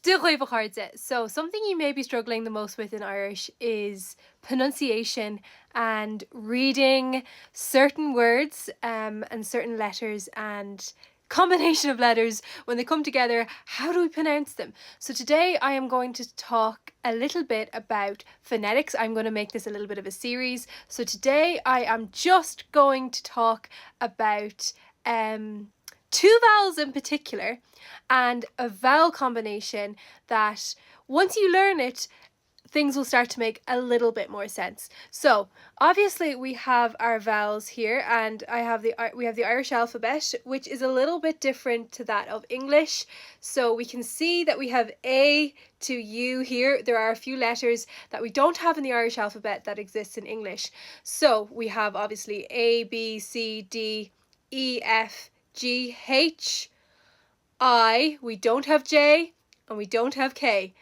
So something you may be struggling the most with in Irish is pronunciation and reading certain words and certain letters and combination of letters when they come together. How do we pronounce them? So today I am going to talk a little bit about phonetics. I'm going to make this a little bit of a series. So today I am just going to talk about two vowels in particular and a vowel combination that once you learn it, things will start to make a little bit more sense. So obviously we have our vowels here, and we have the Irish alphabet, which is a little bit different to that of English. So we can see that we have A to U here. There are a few letters that we don't have in the Irish alphabet that exists in English. So we have obviously A, B, C, D, E, F, G, H, I, we don't have J, and we don't have K.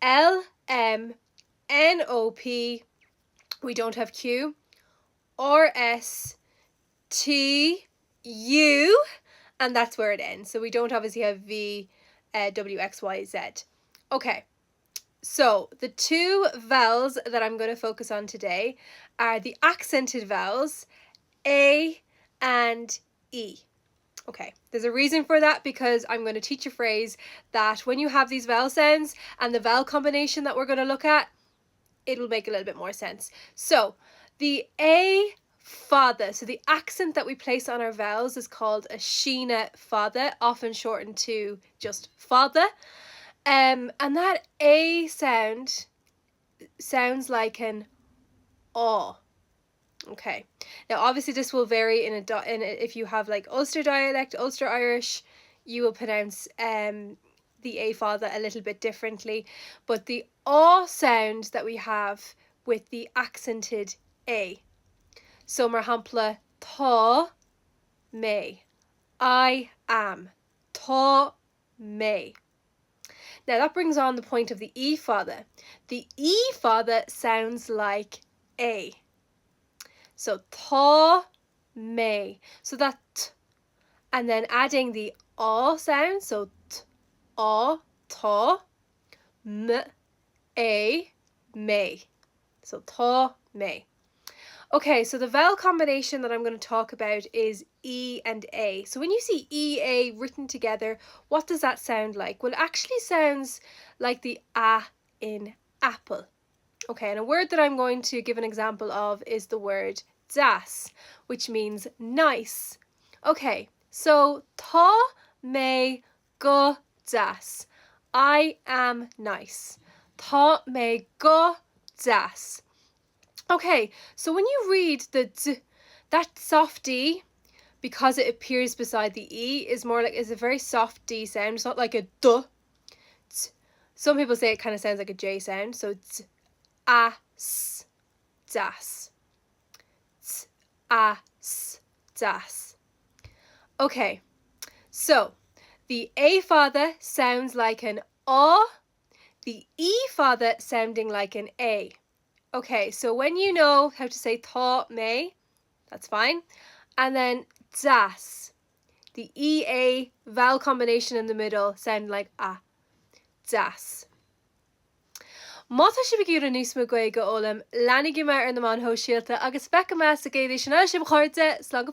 L, M, N, O, P, we don't have Q. R, S, T, U, and that's where it ends. So we don't obviously have V, W, X, Y, Z. Okay, so the two vowels that I'm going to focus on today are the accented vowels, A and E. Okay, there's a reason for that, because I'm going to teach a phrase that when you have these vowel sounds and the vowel combination that we're going to look at, it'll make a little bit more sense. So the A father, so the accent that we place on our vowels is called a sheena father, often shortened to just father. And that A sound sounds like an aw. Okay, now obviously this will vary if you have like Ulster dialect, Ulster Irish, you will pronounce the A father a little bit differently, but the aw sound that we have with the accented A. So mar hampla tá mé, I am, tá mé. Now that brings on the point of the E father. The E father sounds like A. So tá mé. So that t, and then adding the aw sound, so t, aw, tá, m, a, mé. So tá mé. Okay, so the vowel combination that I'm going to talk about is E and A. So when you see E-A written together, what does that sound like? Well, it actually sounds like the A in apple. Okay, and a word that I'm going to give an example of is the word das, which means nice. Okay, so tá mé go das. I am nice. Tá mé go das. Okay, so when you read the d, that soft D, because it appears beside the E, is a very soft D sound. It's not like a duh. Some people say it kind of sounds like a J sound. So d, as, das. D, as, das. Okay, so the A father sounds like an aw, the E father sounding like an A. Okay, so when you know how to say tá mé, that's fine. And then das, the E-A vowel combination in the middle sound like a, das. Mata si bigúra níos mo Gaeilge ólam, leannig mar ar na man ho síalta agus fecha me sa Gaeilge sin sib chuirte slán go